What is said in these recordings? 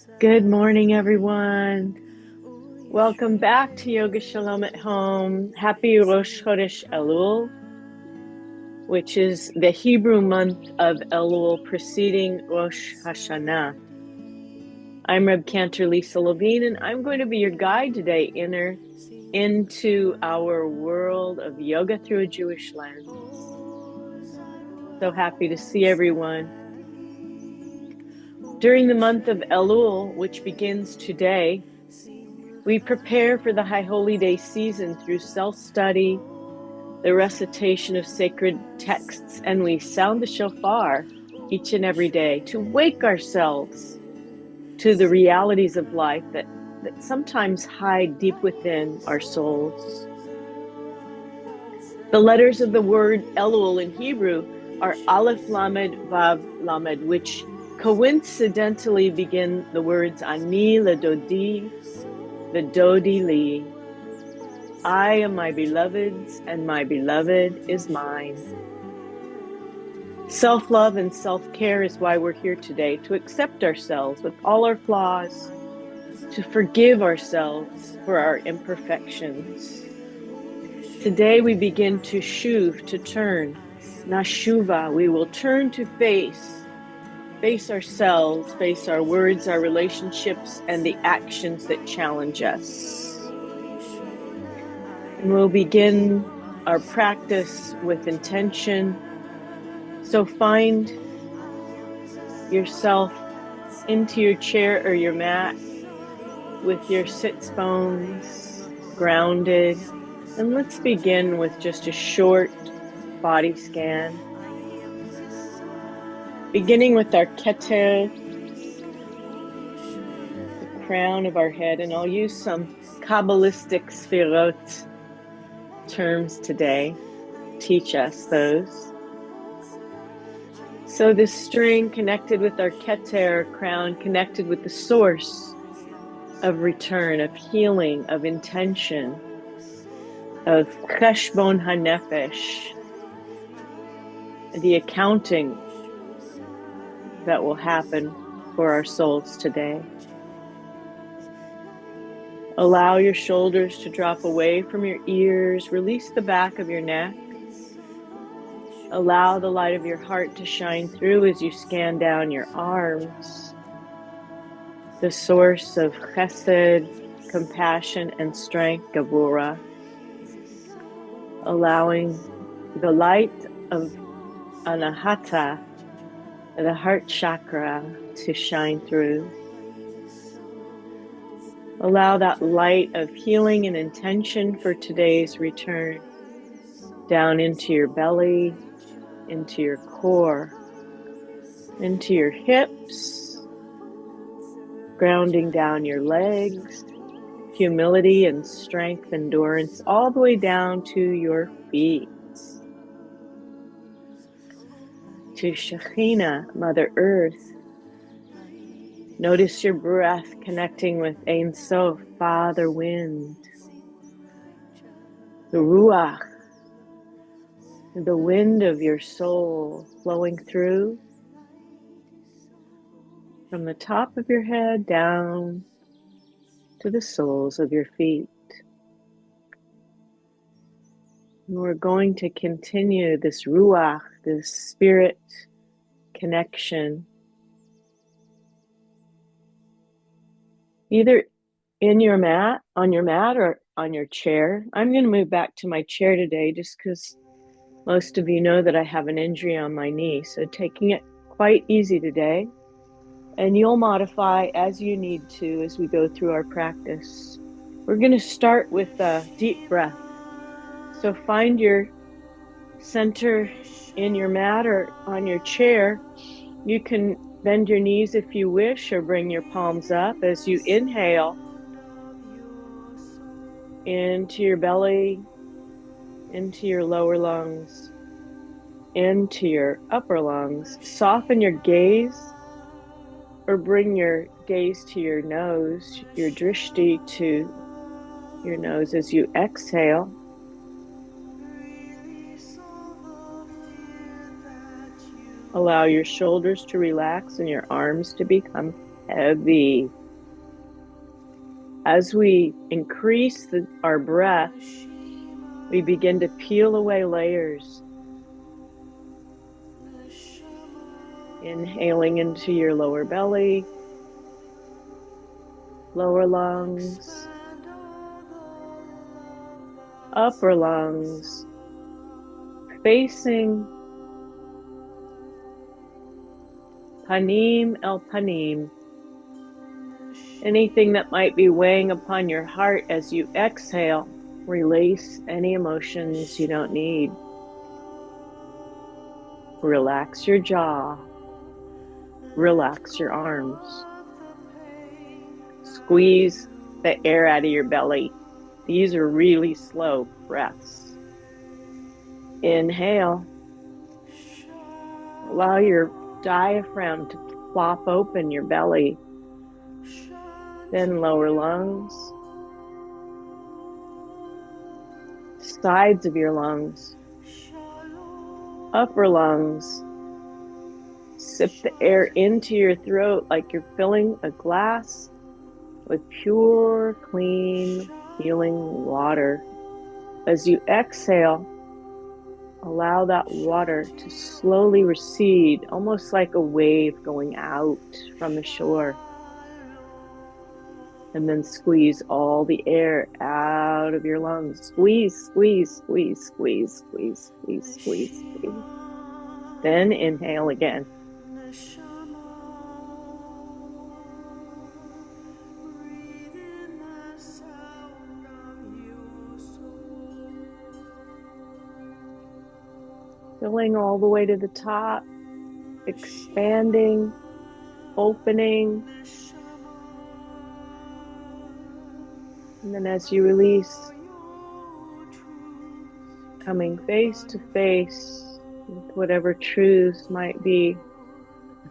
Good morning, everyone. Welcome back to Yoga Shalom at Home. Happy Rosh Chodesh Elul, which is the Hebrew month of Elul preceding Rosh Hashanah. I'm Reb Cantor Lisa Levine, and I'm going to be your guide today into our world of yoga through a Jewish lens. So happy to see everyone. During the month of Elul, which begins today, we prepare for the High Holy Day season through self-study, the recitation of sacred texts, and we sound the shofar each and every day to wake ourselves to the realities of life that sometimes hide deep within our souls. The letters of the word Elul in Hebrew are Aleph Lamed Vav Lamed, which coincidentally begin the words Ani LeDodi, V'Dodi Li. I am my beloved's, and my beloved is mine. Self-love and self-care is why we're here today, to accept ourselves with all our flaws, to forgive ourselves for our imperfections. Today we begin to shuv, to turn. Nashuva, we will turn to face ourselves, face our words, our relationships, and the actions that challenge us. And we'll begin our practice with intention. So find yourself into your chair or your mat with your sits bones grounded. And let's begin with just a short body scan. Beginning with our keter, the crown of our head, and I'll use some Kabbalistic sfirot terms today. Teach us those. So this string connected with our keter crown, connected with the source of return, of healing, of intention, of cheshbon hanefesh, the accounting that will happen for our souls today. Allow your shoulders to drop away from your ears. Release the back of your neck. Allow the light of your heart to shine through as you scan down your arms. The source of chesed, compassion, and strength, Gevurah. Allowing the light of Anahata, the heart chakra, to shine through. Allow that light of healing and intention for today's return down into your belly, into your core, into your hips, grounding down your legs, humility and strength, endurance, all the way down to your feet. To Shekhinah, Mother Earth. Notice your breath connecting with Ein Sof, Father Wind. The Ruach, the wind of your soul flowing through from the top of your head down to the soles of your feet. And we're going to continue this Ruach, this spirit connection, either in your mat, on your mat, or on your chair. I'm going to move back to my chair today just because most of you know that I have an injury on my knee. So taking it quite easy today. And you'll modify as you need to as we go through our practice. We're going to start with a deep breath. So find your center in your mat or on your chair. You can bend your knees if you wish, or bring your palms up as you inhale into your belly, into your lower lungs, into your upper lungs. Soften your gaze, or bring your gaze to your nose, your drishti to your nose as you exhale. Allow your shoulders to relax and your arms to become heavy. As we increase our breath, we begin to peel away layers. Inhaling into your lower belly, lower lungs, upper lungs, facing panim el panim. Anything that might be weighing upon your heart as you exhale, release any emotions you don't need. Relax your jaw. Relax your arms. Squeeze the air out of your belly. These are really slow breaths. Inhale. Allow your diaphragm to flop open your belly. Then lower lungs, sides of your lungs, upper lungs. Sip the air into your throat like you're filling a glass with pure, clean, healing water. As you exhale, allow that water to slowly recede, almost like a wave going out from the shore. And then squeeze all the air out of your lungs. Squeeze, squeeze, squeeze, squeeze, squeeze, squeeze, squeeze, squeeze. Then inhale again. Filling all the way to the top, expanding, opening. And then as you release, coming face to face with whatever truths might be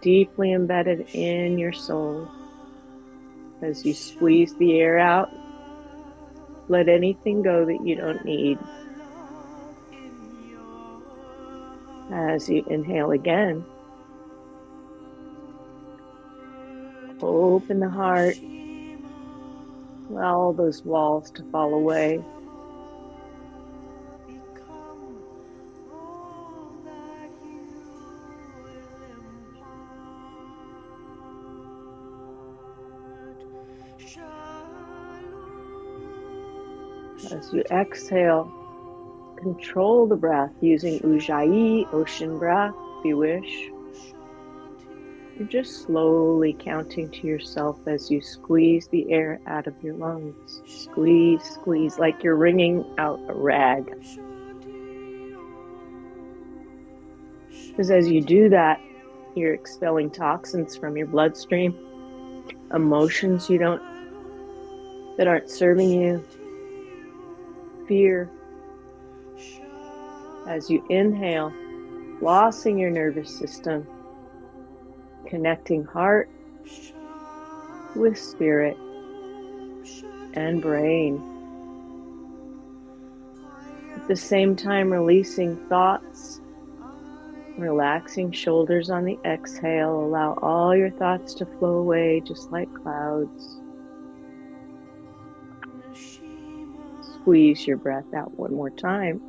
deeply embedded in your soul. As you squeeze the air out, let anything go that you don't need. As you inhale again, open the heart, allow all those walls to fall away. As you exhale, control the breath using Ujjayi, ocean breath, if you wish. You're just slowly counting to yourself as you squeeze the air out of your lungs. Squeeze, squeeze, like you're wringing out a rag. Because as you do that, you're expelling toxins from your bloodstream, emotions that aren't serving you, fear. As you inhale, flossing your nervous system, connecting heart with spirit and brain. At the same time, releasing thoughts, relaxing shoulders on the exhale. Allow all your thoughts to flow away just like clouds. Squeeze your breath out one more time.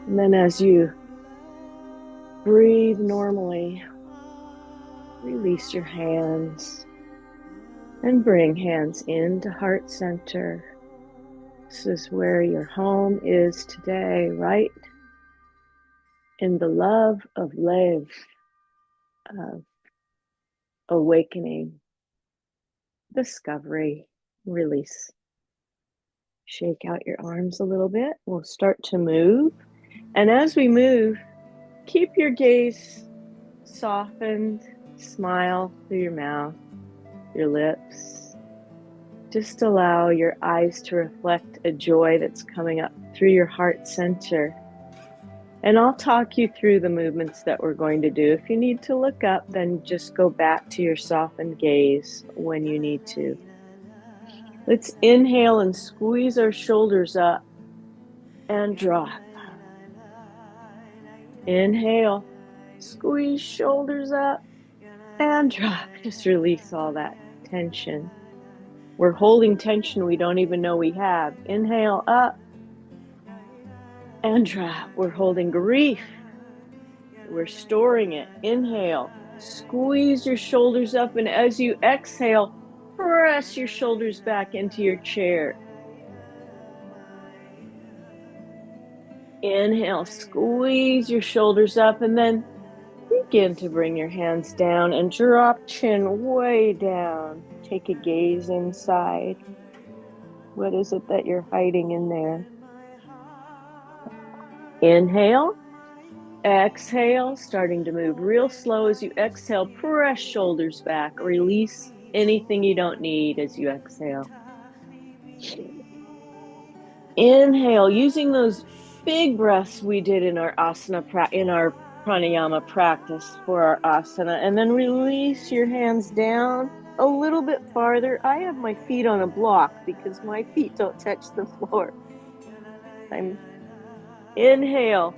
And then as you breathe normally, release your hands and bring hands into heart center. This is where your home is today, right in the love of live, of awakening, discovery, release. Shake out your arms a little bit. We'll start to move. And as we move, keep your gaze softened. Smile through your mouth, your lips. Just allow your eyes to reflect a joy that's coming up through your heart center. And I'll talk you through the movements that we're going to do. If you need to look up, then just go back to your softened gaze when you need to. Let's inhale and squeeze our shoulders up and drop. Inhale, squeeze shoulders up and drop. Just release all that tension. We're holding tension we don't even know we have. Inhale up and drop. We're holding grief. We're storing it. Inhale, squeeze your shoulders up, and as you exhale, press your shoulders back into your chair. Inhale, squeeze your shoulders up, and then begin to bring your hands down and drop chin way down. Take a gaze inside. What is it that you're hiding in there? Inhale, exhale, starting to move real slow as you exhale. Press shoulders back. Release anything you don't need as you exhale. Inhale, using those big breaths we did in our in our pranayama practice for our asana, and then release your hands down a little bit farther. I have my feet on a block because my feet don't touch the floor. Inhale.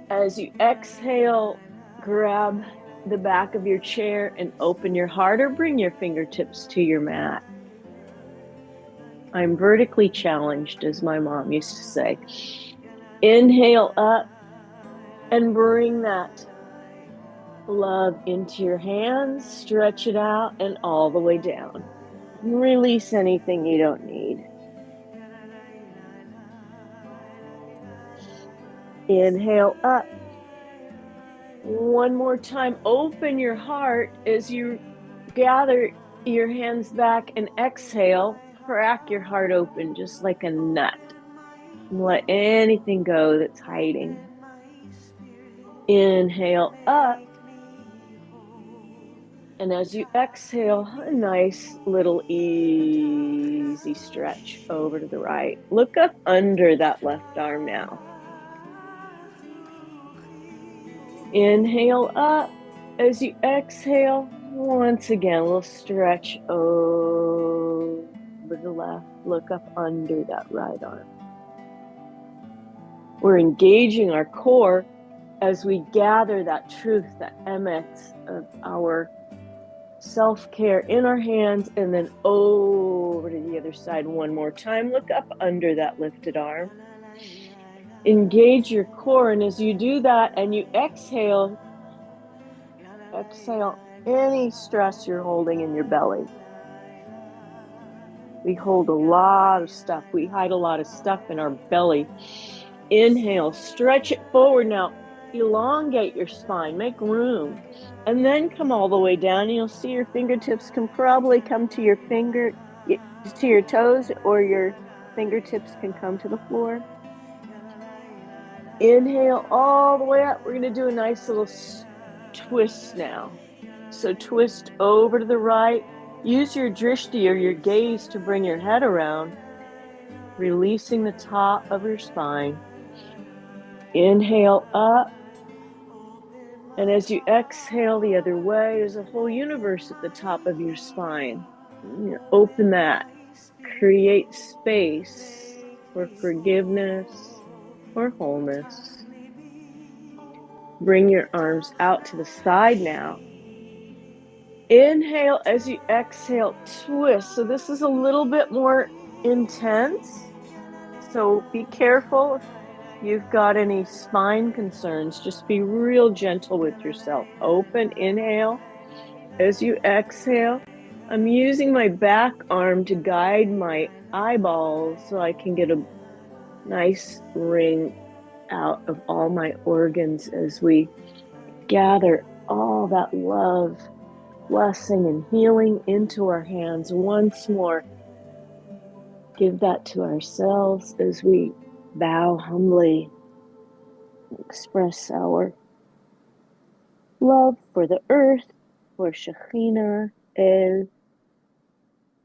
As you exhale, grab the back of your chair and open your heart, or bring your fingertips to your mat. I'm vertically challenged, as my mom used to say. Inhale up and bring that love into your hands. Stretch it out and all the way down. Release anything you don't need. Inhale up. One more time, open your heart as you gather your hands back and exhale. Crack your heart open just like a nut. Let anything go that's hiding. Inhale up. And as you exhale, a nice little easy stretch over to the right. Look up under that left arm now. Inhale up. As you exhale, once again, we'll stretch over the left. Look up under that right arm. We're engaging our core as we gather that truth, that emet of our self-care in our hands, and then over to the other side one more time. Look up under that lifted arm. Engage your core, and as you do that and you exhale any stress you're holding in your belly. We hold a lot of stuff. We hide a lot of stuff in our belly. Inhale, stretch it forward now. Elongate your spine, make room, and then come all the way down. You'll see your fingertips can probably come to your toes, or your fingertips can come to the floor. Inhale all the way up. We're going to do a nice little twist now. So twist over to the right. Use your drishti, or your gaze, to bring your head around, releasing the top of your spine. Inhale up. And as you exhale the other way, there's a whole universe at the top of your spine. Open that. Create space for forgiveness, for wholeness. Bring your arms out to the side now. Inhale as you exhale, twist. So this is a little bit more intense. So be careful if you've got any spine concerns. Just be real gentle with yourself. Open, inhale. As you exhale, I'm using my back arm to guide my eyeballs so I can get a nice ring out of all my organs as we gather all that love, blessing, and healing into our hands once more. Give that to ourselves as we bow humbly, express our love for the earth, for Shekhinah, El,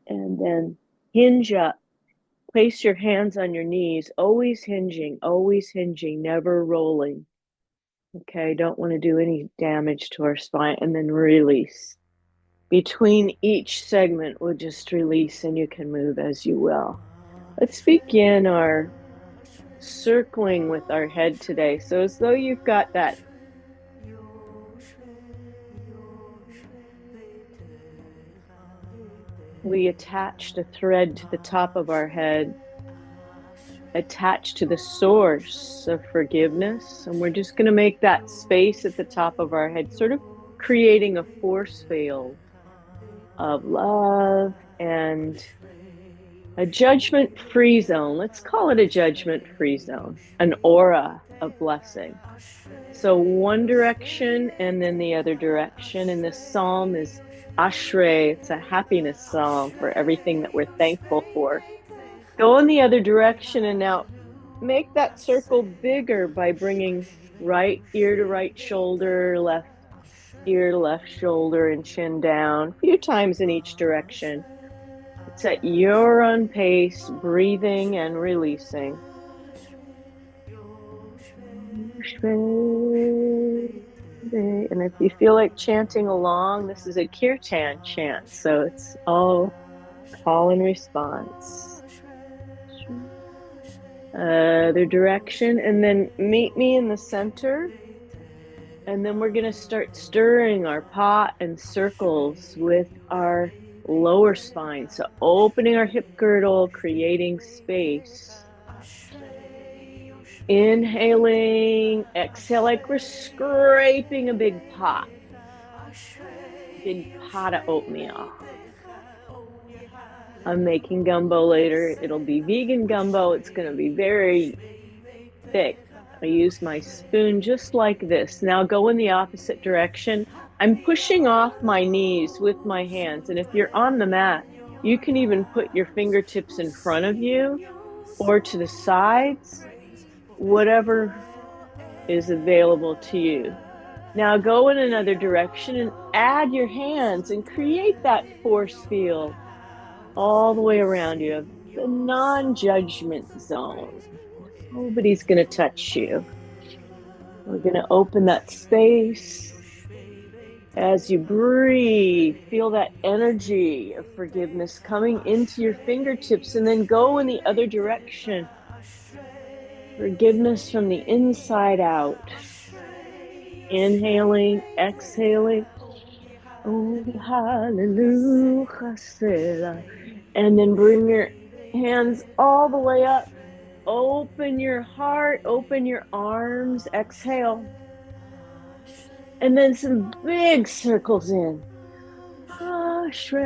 and then hinge up. Place your hands on your knees, always hinging, never rolling. Okay, don't want to do any damage to our spine, and then release. Between each segment, we'll just release, and you can move as you will. Let's begin our circling with our head today. So as though you've got that we attached a thread to the top of our head, attached to the source of forgiveness. And we're just going to make that space at the top of our head, sort of creating a force field of love and a judgment-free zone. Let's call it a judgment-free zone, an aura of blessing. So one direction and then the other direction. And this psalm is Ashrei. It's a happiness psalm for everything that we're thankful for. Go in the other direction and now make that circle bigger by bringing right ear to right shoulder, left ear to left shoulder, and chin down a few times in each direction. It's at your own pace, breathing and releasing. And if you feel like chanting along, this is a kirtan chant, so it's all call and response. Other direction, and then meet me in the center. And then we're going to start stirring our pot and circles with our lower spine. So opening our hip girdle, creating space. Inhaling, exhale like we're scraping a big pot of oatmeal. I'm making gumbo later. It'll be vegan gumbo. It's going to be very thick. I use my spoon just like this. Now go in the opposite direction. I'm pushing off my knees with my hands. And if you're on the mat, you can even put your fingertips in front of you or to the sides, whatever is available to you. Now go in another direction and add your hands and create that force field all the way around you, the non-judgment zone. Nobody's going to touch you. We're going to open that space. As you breathe, feel that energy of forgiveness coming into your fingertips, and then go in the other direction. Forgiveness from the inside out. Inhaling, exhaling. Oh, hallelujah. And then bring your hands all the way up. Open your heart, open your arms, exhale. And then some big circles in. Ashrei,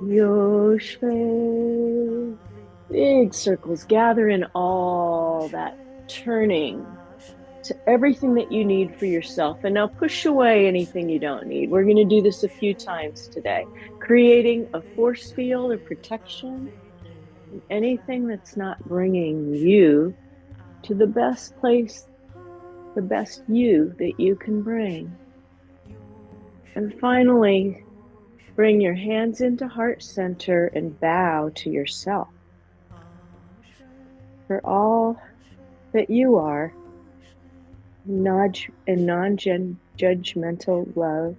Yoshvei. Big circles. Gather in all that turning to everything that you need for yourself. And now push away anything you don't need. We're going to do this a few times today, creating a force field of protection. Anything that's not bringing you to the best place, the best you that you can bring. And finally, bring your hands into heart center and bow to yourself for all that you are in non-judgmental love.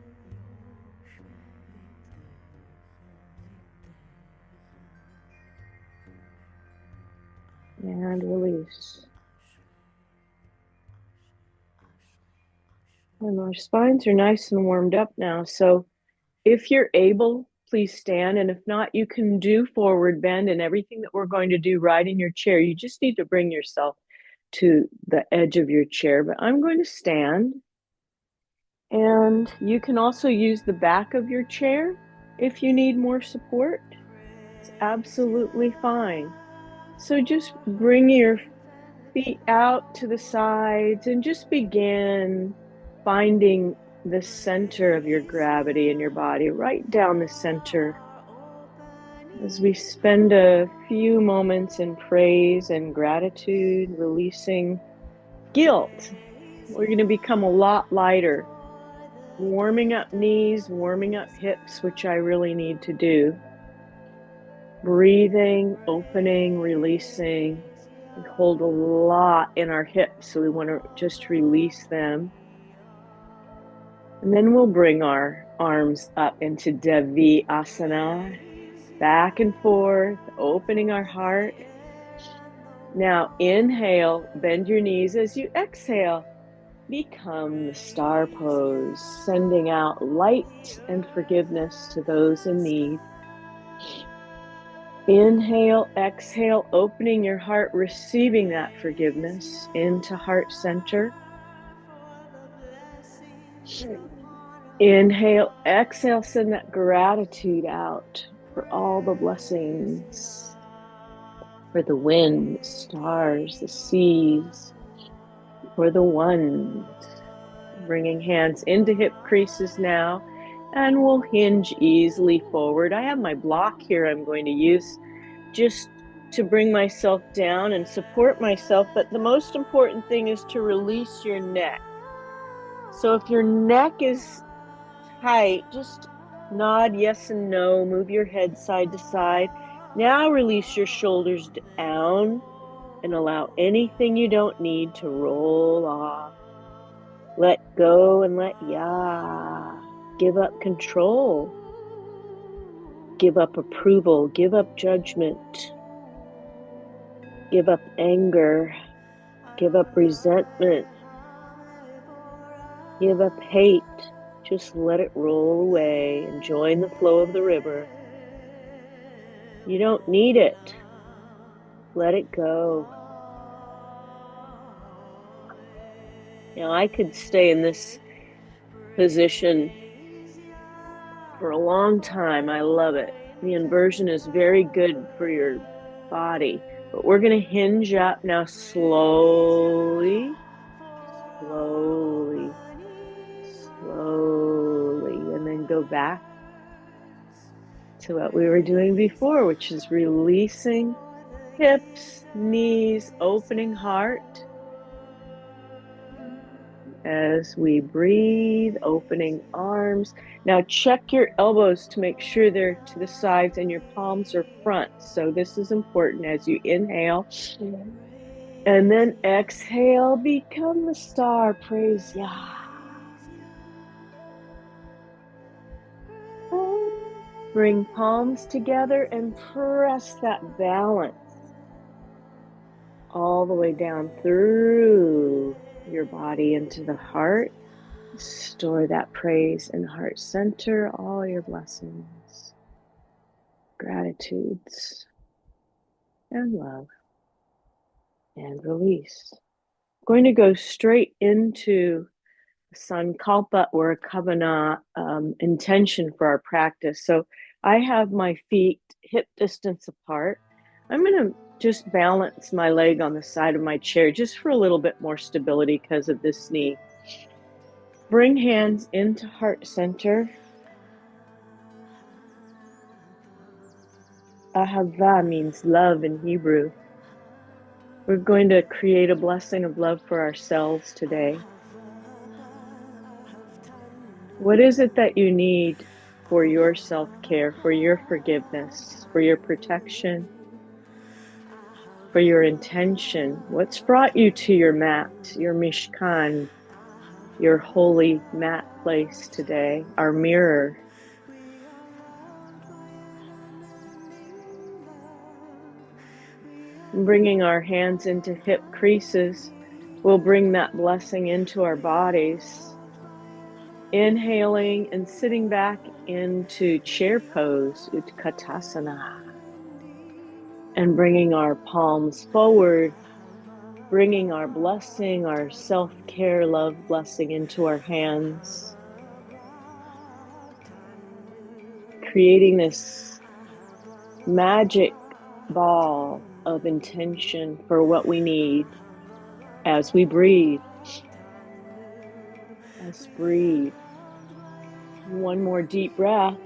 And release. And our spines are nice and warmed up now. So if you're able, please stand. And if not, you can do forward bend and everything that we're going to do right in your chair. You just need to bring yourself to the edge of your chair. But I'm going to stand. And you can also use the back of your chair if you need more support. It's absolutely fine. So just bring your feet out to the sides and just begin finding the center of your gravity in your body, right down the center. As we spend a few moments in praise and gratitude, releasing guilt, we're going to become a lot lighter, warming up knees, warming up hips, which I really need to do. Breathing, opening, releasing. We hold a lot in our hips, so we want to just release them. And then we'll bring our arms up into Devi asana, back and forth, opening our heart. Now inhale, bend your knees as you exhale. become the star pose, sending out light and forgiveness to those in need. Inhale, exhale, opening your heart, receiving that forgiveness into heart center. Inhale, exhale, send that gratitude out for all the blessings, for the wind, the stars, the seas, for the ones. Bringing hands into hip creases now, and we'll hinge easily forward. I have my block here I'm going to use just to bring myself down and support myself, but the most important thing is to release your neck. So if your neck is tight, just nod yes and no, move your head side to side. Now release your shoulders down and allow anything you don't need to roll off. Let go and let give up control, give up approval, give up judgment, give up anger, give up resentment, give up hate. Just let it roll away and join the flow of the river. You don't need it. Let it go. Now, I could stay in this position for a long time. I love it. The inversion is very good for your body, but we're going to hinge up now slowly, slowly, slowly, and then go back to what we were doing before, which is releasing hips, knees, opening heart. As we breathe, opening arms. Now check your elbows to make sure they're to the sides and your palms are front. So this is important as you inhale. And then exhale, become the star, praise Yah. Bring palms together and press that balance all the way down through your body into the heart. Store that praise in heart center, all your blessings, gratitudes, and love, and release. I'm going to go straight into sankalpa or a kavana intention for our practice. So I have my feet hip distance apart. I'm going to just balance my leg on the side of my chair just for a little bit more stability because of this knee. Bring hands into heart center. Ahava means love in Hebrew. We're going to create a blessing of love for ourselves today. What is it that you need for your self-care, for your forgiveness, for your protection, for your intention? What's brought you to your mat, your mishkan, your holy mat place today, our mirror? Bringing our hands into hip creases, we'll bring that blessing into our bodies. Inhaling and sitting back into chair pose, Utkatasana. And bringing our palms forward, bringing our blessing, our self-care, love blessing into our hands. Creating this magic ball of intention for what we need as we breathe. Let's breathe. One more deep breath.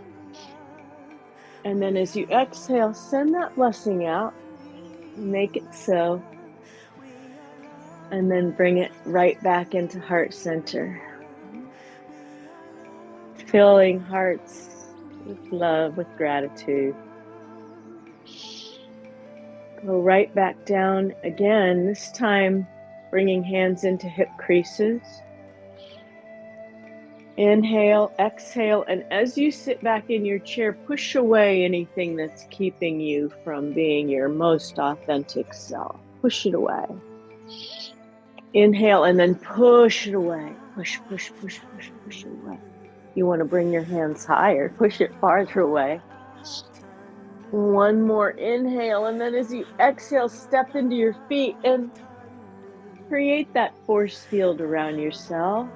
And then as you exhale, send that blessing out. Make it so. And then bring it right back into heart center. Filling hearts with love, with gratitude. Go right back down again, this time bringing hands into hip creases. Inhale, exhale, and as you sit back in your chair, push away anything that's keeping you from being your most authentic self. Push it away. Inhale and then push it away. Push, push, push, push, push it away. You want to bring your hands higher, push it farther away. One more inhale, and then as you exhale, step into your feet and create that force field around yourself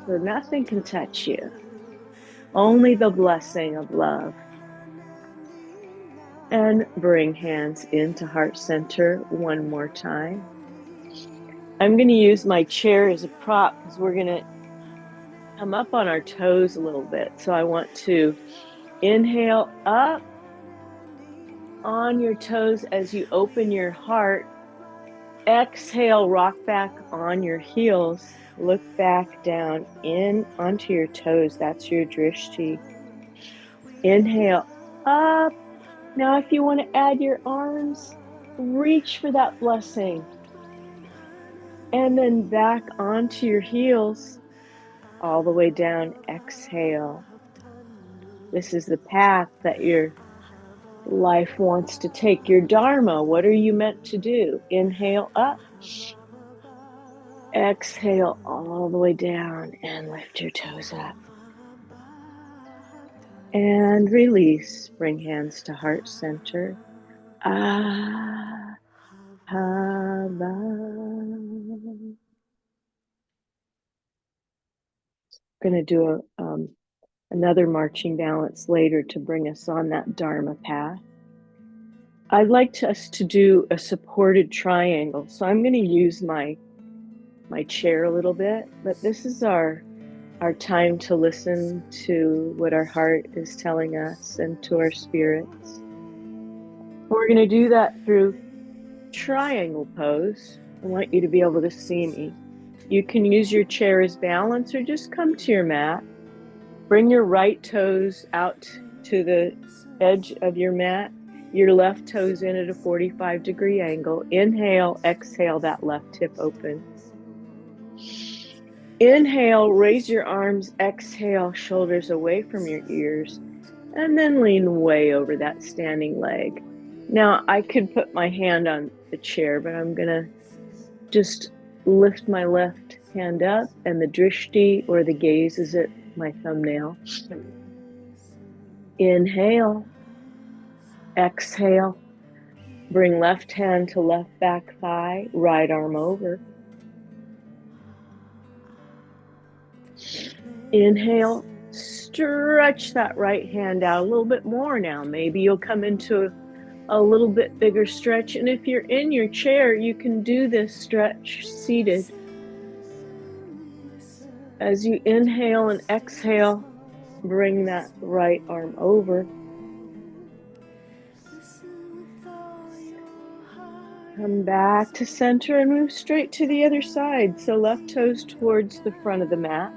so nothing can touch you. Only the blessing of love. And bring hands into heart center one more time. I'm going to use my chair as a prop because we're going to come up on our toes a little bit. So I want to inhale up on your toes as you open your heart. Exhale, rock back on your heels. Look back down in onto your toes. That's your drishti. Inhale up. Now, if you want to add your arms, reach for that blessing. And then back onto your heels, all the way down. Exhale. This is the path that your life wants to take. Your dharma, what are you meant to do? Inhale up. Exhale all the way down and lift your toes up. And release. Bring hands to heart center. Ahava. Going to do another marching balance later to bring us on that Dharma path. I'd like us to do a supported triangle. So I'm going to use my chair a little bit, but this is our time to listen to what our heart is telling us and to our spirits. We're going to do that through triangle pose. I want you to be able to see me. You can use your chair as balance or just come to your mat. Bring your right toes out to the edge of your mat. Your left toes in at a 45-degree angle. Inhale, exhale that left hip open. Inhale, raise your arms. Exhale, shoulders away from your ears. And then lean way over that standing leg. Now, I could put my hand on the chair, but I'm going to just lift my left hand up, and the drishti or the gaze is at my thumbnail. Inhale. Exhale. Bring left hand to left back thigh, right arm over. Inhale. Stretch that right hand out a little bit more now. Maybe you'll come into a little bit bigger stretch. And if you're in your chair, you can do this stretch seated. As you inhale and exhale, bring that right arm over. Come back to center and move straight to the other side. So left toes towards the front of the mat,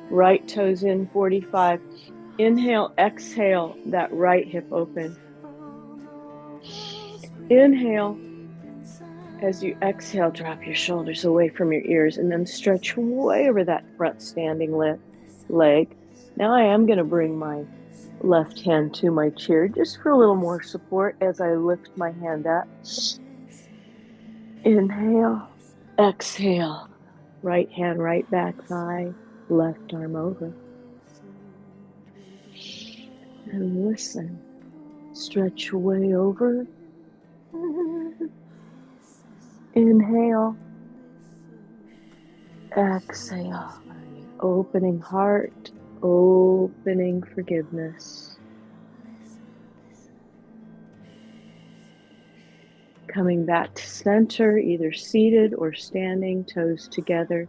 right toes in 45. Inhale, exhale, that right hip open. Inhale. As you exhale, drop your shoulders away from your ears and then stretch way over that front standing leg. Now I am going to bring my left hand to my chair just for a little more support as I lift my hand up. Inhale, exhale, right hand, right back thigh, left arm over. And listen, stretch way over. Inhale, exhale, opening heart, opening forgiveness. Coming back to center, either seated or standing, toes together.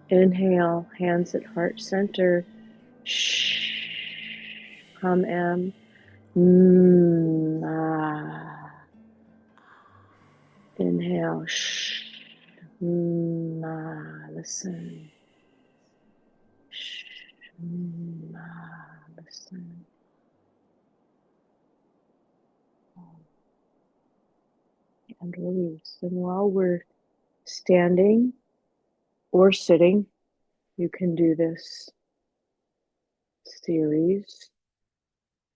Inhale, hands at heart center. Shh. Hum M. Inhale. Shh. Listen. Shh. Listen. And release. And while we're standing or sitting, you can do this series,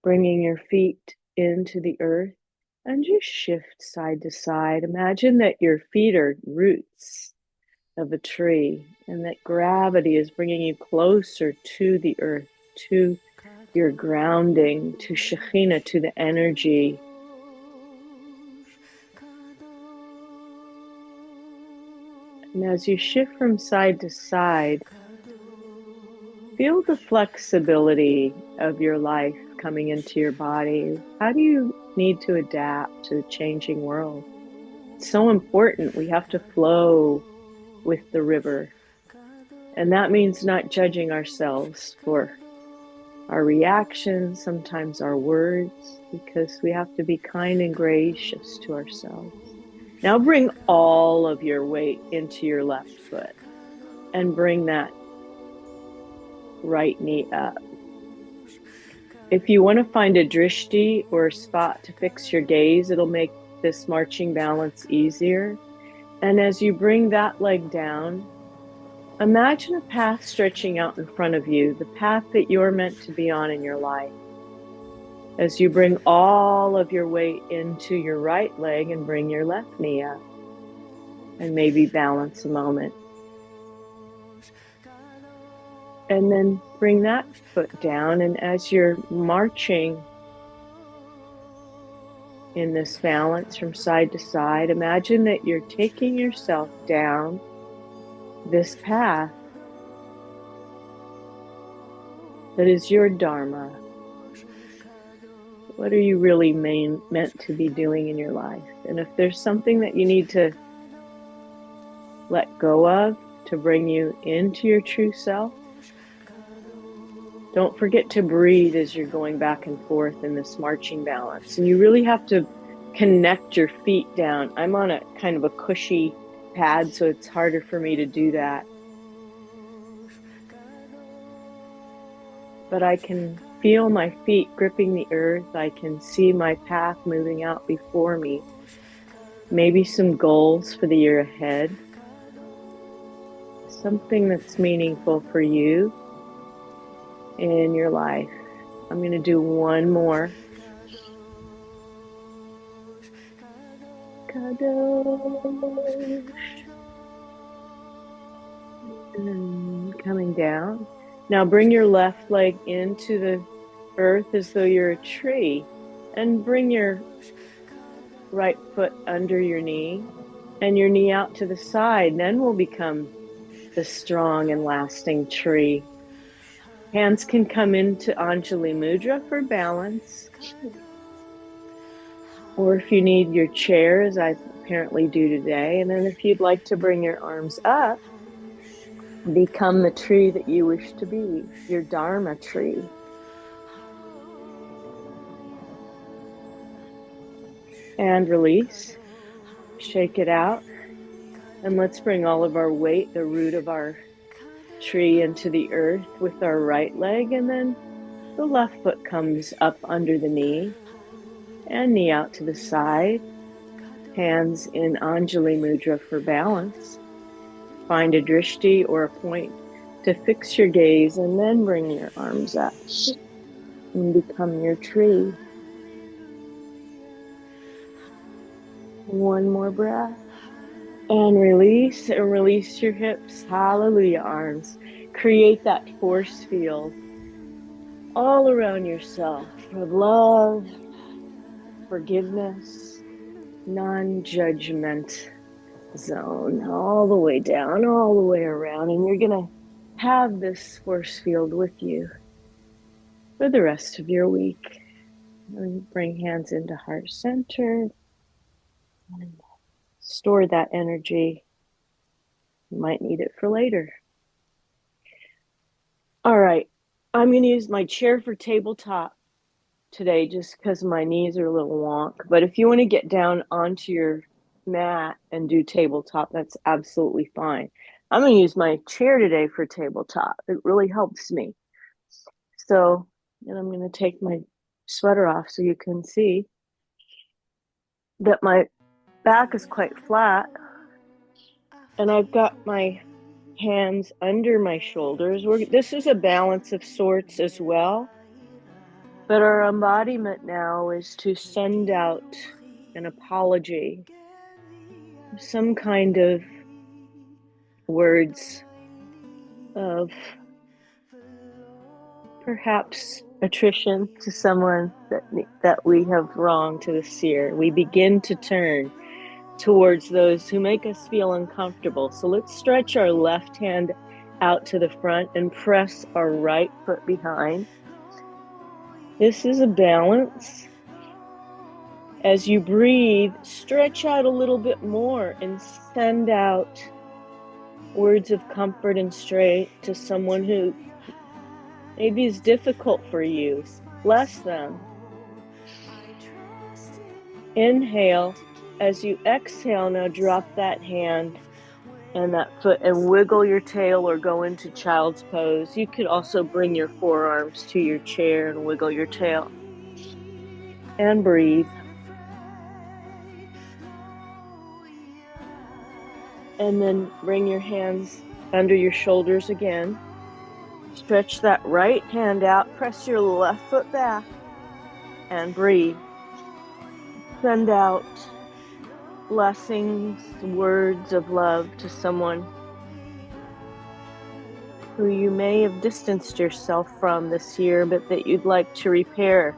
bringing your feet into the earth and just shift side to side. Imagine that your feet are roots of a tree, and that gravity is bringing you closer to the earth, to your grounding, to Shekhinah, to the energy. And as you shift from side to side, feel the flexibility of your life coming into your body. How do you need to adapt to the changing world? It's so important. We have to flow with the river. And that means not judging ourselves for our reactions, sometimes our words, because we have to be kind and gracious to ourselves. Now bring all of your weight into your left foot and bring that right knee up. If you want to find a drishti or a spot to fix your gaze, it'll make this marching balance easier. And as you bring that leg down, imagine a path stretching out in front of you, the path that you're meant to be on in your life. As you bring all of your weight into your right leg and bring your left knee up, and maybe balance a moment. And then bring that foot down, and as you're marching in this balance from side to side, imagine that you're taking yourself down this path that is your dharma. What are you really meant to be doing in your life? And if there's something that you need to let go of to bring you into your true self, don't forget to breathe as you're going back and forth in this marching balance. And you really have to connect your feet down. I'm on a kind of a cushy pad, so it's harder for me to do that. But I can feel my feet gripping the earth. I can see my path moving out before me. Maybe some goals for the year ahead. Something that's meaningful for you in your life. I'm going to do one more. Kadosh. And coming down. Now bring your left leg into the earth as though you're a tree, and bring your right foot under your knee and your knee out to the side. Then we'll become the strong and lasting tree. Hands can come into Anjali Mudra for balance. Or if you need your chair, as I apparently do today. And then if you'd like to bring your arms up, become the tree that you wish to be, your Dharma tree. And release. Shake it out. And let's bring all of our weight, the root of our tree, into the earth with our right leg. And then the left foot comes up under the knee. And knee out to the side. Hands in Anjali Mudra for balance. Find a drishti or a point to fix your gaze, and then bring your arms up and become your tree. One more breath. And release your hips. Hallelujah, arms. Create that force field all around yourself of love, forgiveness, non-judgment zone, all the way down, all the way around. And you're going to have this force field with you for the rest of your week. And bring hands into heart center and store that energy. You might need it for later. All right, I'm going to use my chair for tabletop today just because my knees are a little wonk. But if you want to get down onto your mat and do tabletop, that's absolutely fine. I'm going to use my chair today for tabletop. It really helps me. So, and I'm going to take my sweater off so you can see that my back is quite flat. And I've got my hands under my shoulders. This is a balance of sorts as well. But our embodiment now is to send out an apology, some kind of words of perhaps attrition to someone that we have wronged to this year. We begin to turn towards those who make us feel uncomfortable. So let's stretch our left hand out to the front and press our right foot behind. This is a balance. As you breathe, stretch out a little bit more and send out words of comfort and strength to someone who maybe is difficult for you. Bless them. Inhale. As you exhale, now drop that hand and that foot and wiggle your tail or go into child's pose. You could also bring your forearms to your chair and wiggle your tail. And breathe. And then bring your hands under your shoulders again. Stretch that right hand out. Press your left foot back. And breathe. Send out blessings, words of love to someone who you may have distanced yourself from this year, but that you'd like to repair,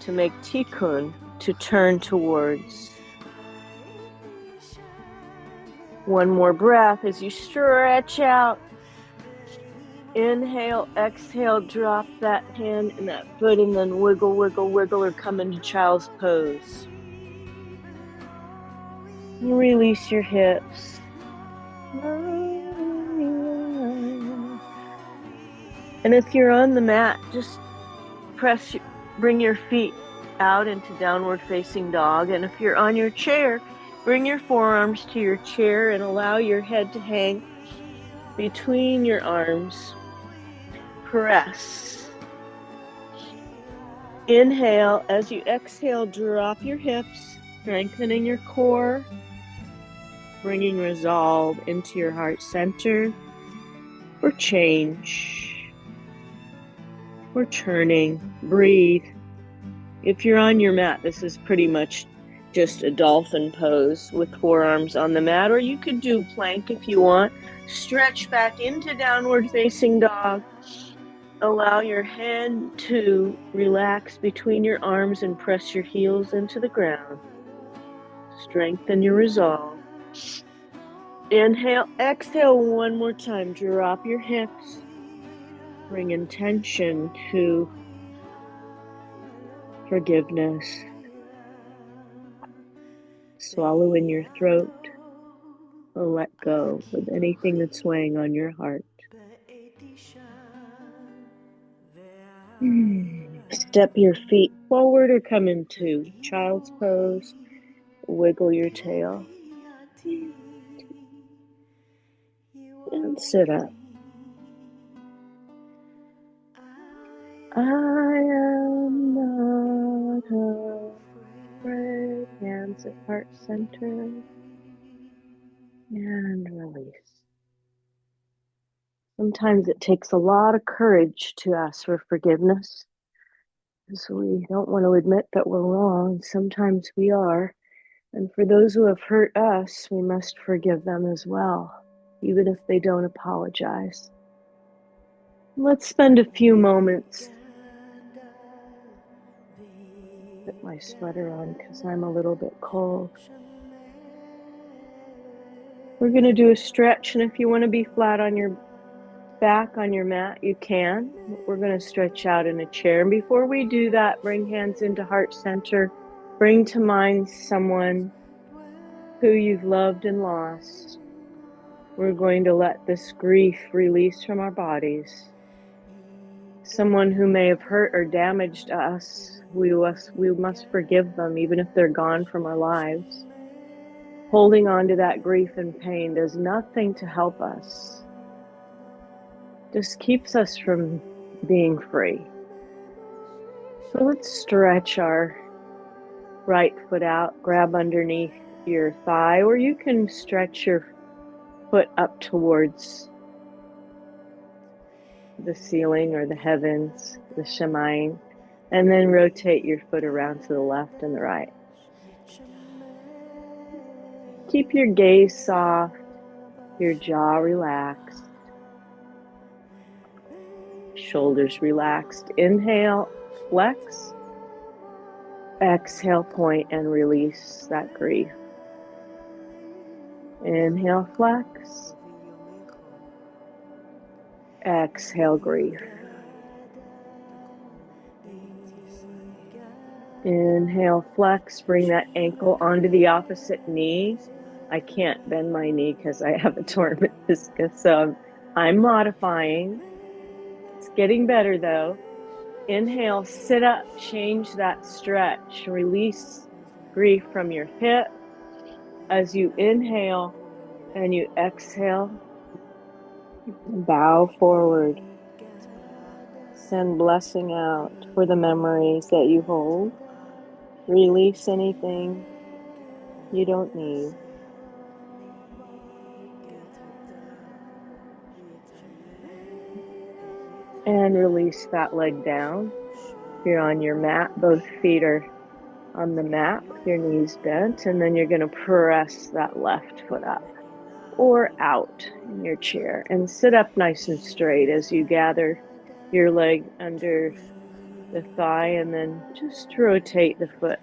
to make tikkun, to turn towards. One more breath as you stretch out. Inhale, exhale, drop that hand and that foot and then wiggle, wiggle, wiggle or come into child's pose. Release your hips. And if you're on the mat, just bring your feet out into downward facing dog. And if you're on your chair, bring your forearms to your chair and allow your head to hang between your arms. Press. Inhale. As you exhale, drop your hips, strengthening your core, bringing resolve into your heart center for change, for turning. Breathe. If you're on your mat, this is pretty much just a dolphin pose with forearms on the mat, or you could do plank if you want. Stretch back into downward facing dog. Allow your head to relax between your arms and press your heels into the ground. Strengthen your resolve. Inhale, exhale one more time. Drop your hips. Bring intention to forgiveness. Swallow in your throat. Let go of anything that's weighing on your heart. Step your feet forward or come into child's pose. Wiggle your tail. And sit up. I am not afraid. Hands at heart center. And release. Sometimes it takes a lot of courage to ask for forgiveness, because we don't want to admit that we're wrong. Sometimes we are. And for those who have hurt us, we must forgive them as well, even if they don't apologize. Let's spend a few moments. Put my sweater on because I'm a little bit cold. We're going to do a stretch, and if you want to be flat on your back on your mat, you can. We're going to stretch out in a chair. And before we do that, bring hands into heart center. Bring to mind someone who you've loved and lost. We're going to let this grief release from our bodies. Someone who may have hurt or damaged us, we must forgive them, even if they're gone from our lives. Holding on to that grief and pain does nothing to help us. Just keeps us from being free. So let's stretch our right foot out, grab underneath your thigh, or you can stretch your foot up towards the ceiling or the heavens, the shamayim, and then rotate your foot around to the left and the right. Keep your gaze soft. Your jaw relaxed. Shoulders relaxed. Inhale, flex. Exhale, point and release that grief. Inhale, flex. Exhale, grief. Inhale, flex. Bring that ankle onto the opposite knee. I can't bend my knee because I have a torn meniscus, so I'm modifying. It's getting better though. Inhale, sit up, change that stretch. Release grief from your hip. As you inhale and you exhale, bow forward. Send blessing out for the memories that you hold. Release anything you don't need. And release that leg down. You're on your mat. Both feet are on the mat with your knees bent. And then you're going to press that left foot up or out in your chair. And sit up nice and straight as you gather your leg under the thigh. And then just rotate the foot.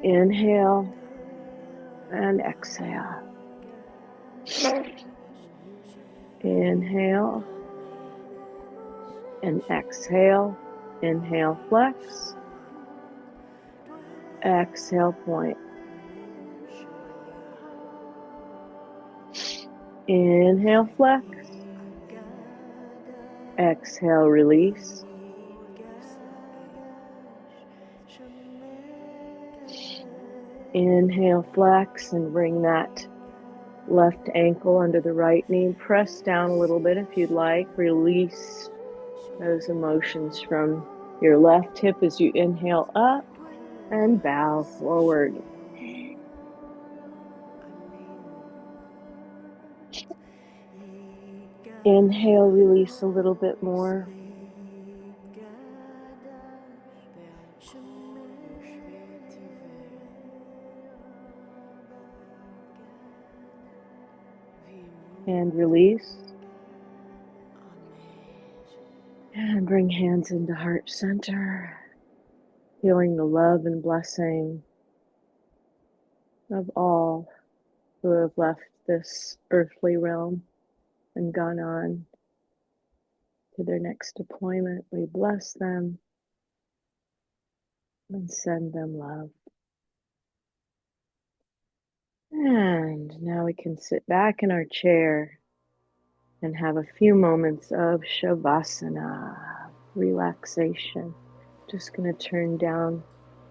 Inhale and exhale. Inhale and exhale. Inhale, flex. Exhale, point. Inhale, flex. Exhale, release. Inhale, flex, and bring that left ankle under the right knee. Press down a little bit if you'd like. Release those emotions from your left hip as you inhale up and bow forward. Inhale, release a little bit more. And release. And bring hands into heart center. Feeling the love and blessing of all who have left this earthly realm and gone on to their next deployment. We bless them and send them love. And now we can sit back in our chair and have a few moments of shavasana, relaxation. Just going to turn down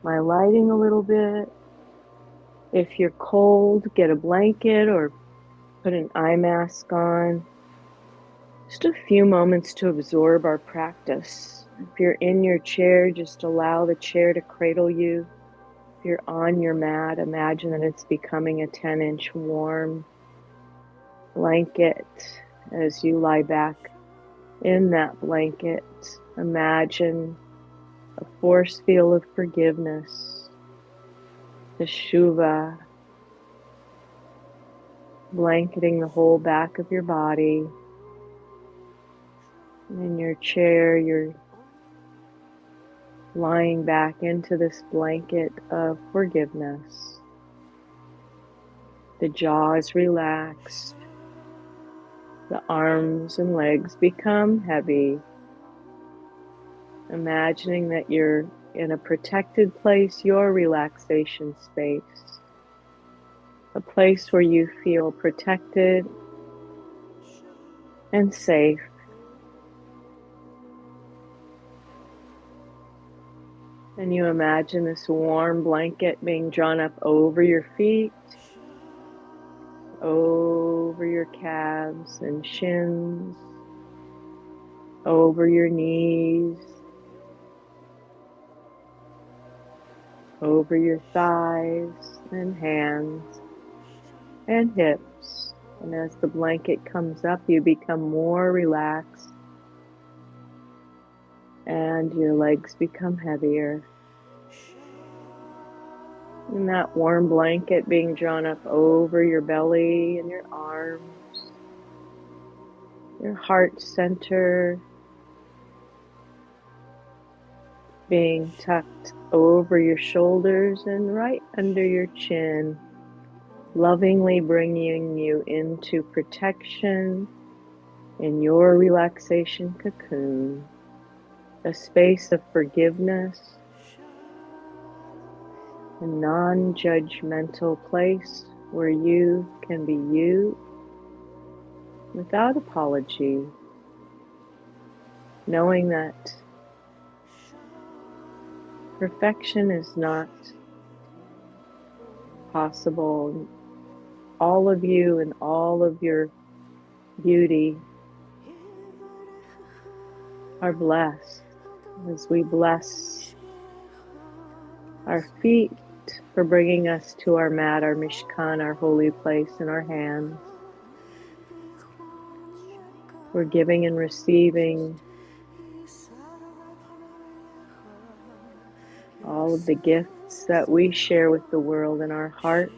my lighting a little bit. If you're cold, get a blanket or put an eye mask on. Just a few moments to absorb our practice. If you're in your chair, just allow the chair to cradle you. If you're on your mat, imagine that it's becoming a 10-inch warm blanket as you lie back in that blanket. Imagine a force field of forgiveness, teshuva, blanketing the whole back of your body. In your chair, you're lying back into this blanket of forgiveness. The jaw is relaxed. The arms and legs become heavy. Imagining that you're in a protected place, your relaxation space. A place where you feel protected and safe. And you imagine this warm blanket being drawn up over your feet, over your calves and shins, over your knees, over your thighs and hands and hips. And as the blanket comes up, you become more relaxed and your legs become heavier. And that warm blanket being drawn up over your belly and your arms, your heart center being tucked over your shoulders and right under your chin, lovingly bringing you into protection in your relaxation cocoon, a space of forgiveness, a non-judgmental place where you can be you without apology, knowing that perfection is not possible. All of you and all of your beauty are blessed as we bless our feet for bringing us to our mat, our mishkan, our holy place in our hands. We're giving and receiving all of the gifts that we share with the world in our heart,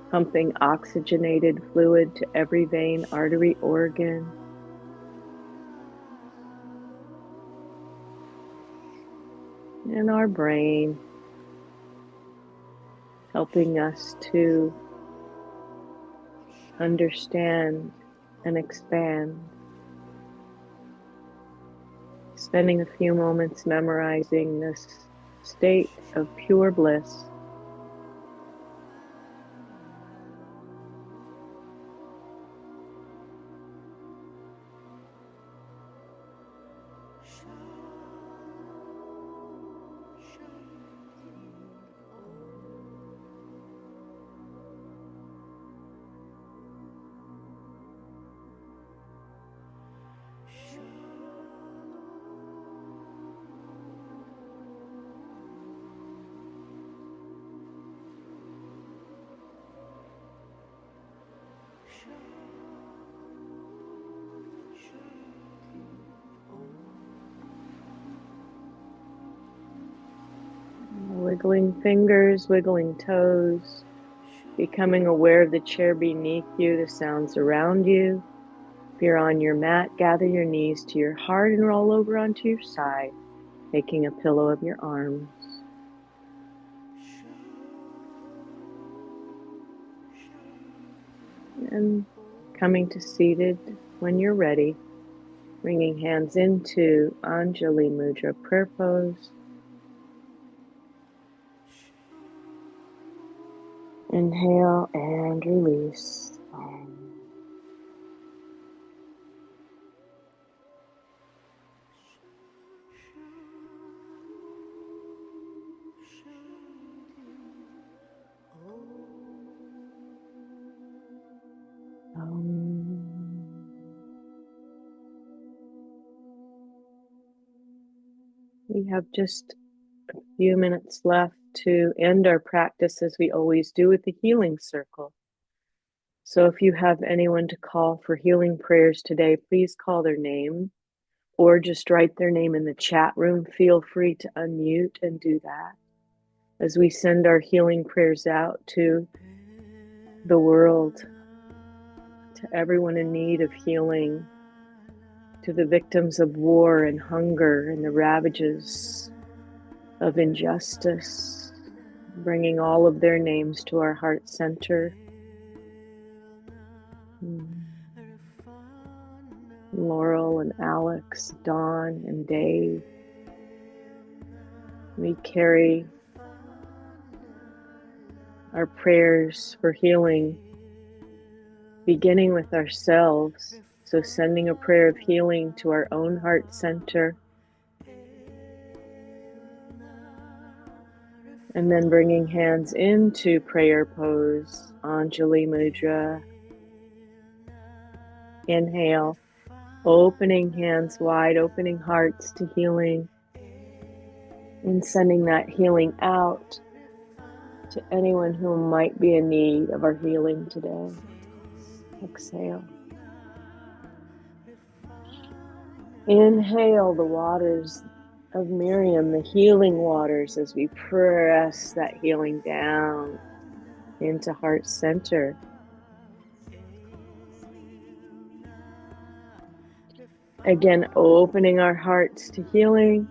pumping oxygenated fluid to every vein, artery, organ. In our brain, helping us to understand and expand. Spending a few moments memorizing this state of pure bliss. Wiggling fingers, wiggling toes, becoming aware of the chair beneath you, the sounds around you. If you're on your mat, gather your knees to your heart and roll over onto your side, making a pillow of your arms. And coming to seated when you're ready, bringing hands into Anjali Mudra prayer pose. Inhale and release. We have just a few minutes left to end our practice as we always do with the healing circle. So if you have anyone to call for healing prayers today, please call their name or just write their name in the chat room. Feel free to unmute and do that as we send our healing prayers out to the world, to everyone in need of healing, to the victims of war and hunger and the ravages of injustice, bringing all of their names to our heart center. Laurel and Alex, Dawn and Dave. We carry our prayers for healing, beginning with ourselves. So sending a prayer of healing to our own heart center, and then bringing hands into prayer pose, Anjali Mudra. Inhale, opening hands wide, opening hearts to healing, and sending that healing out to anyone who might be in need of our healing today. Exhale. Inhale the waters of Miriam, the healing waters, as we press that healing down into heart center. Again, opening our hearts to healing.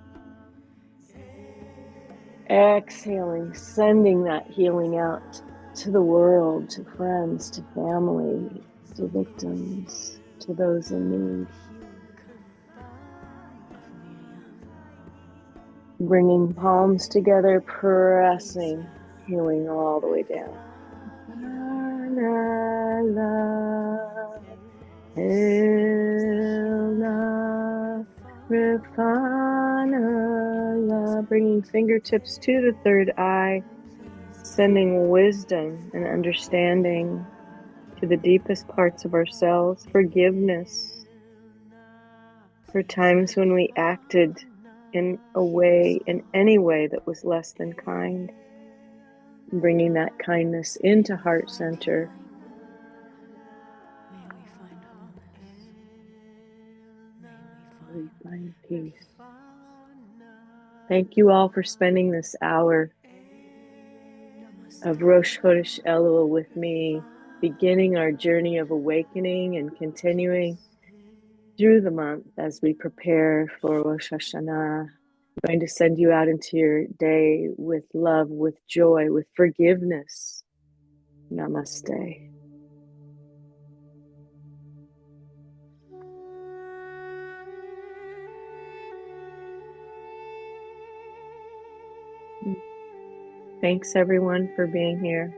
Exhaling, sending that healing out to the world, to friends, to family, to victims, to those in need. Bringing palms together, pressing, healing all the way down. Bringing fingertips to the third eye, sending wisdom and understanding to the deepest parts of ourselves, forgiveness for times when we acted in any way that was less than kind, bringing that kindness into heart center. May we find peace. Thank you all for spending this hour of Rosh Chodesh Elul with me, beginning our journey of awakening and continuing through the month as we prepare for Rosh Hashanah. I'm going to send you out into your day with love, with joy, with forgiveness. Namaste. Thanks everyone for being here.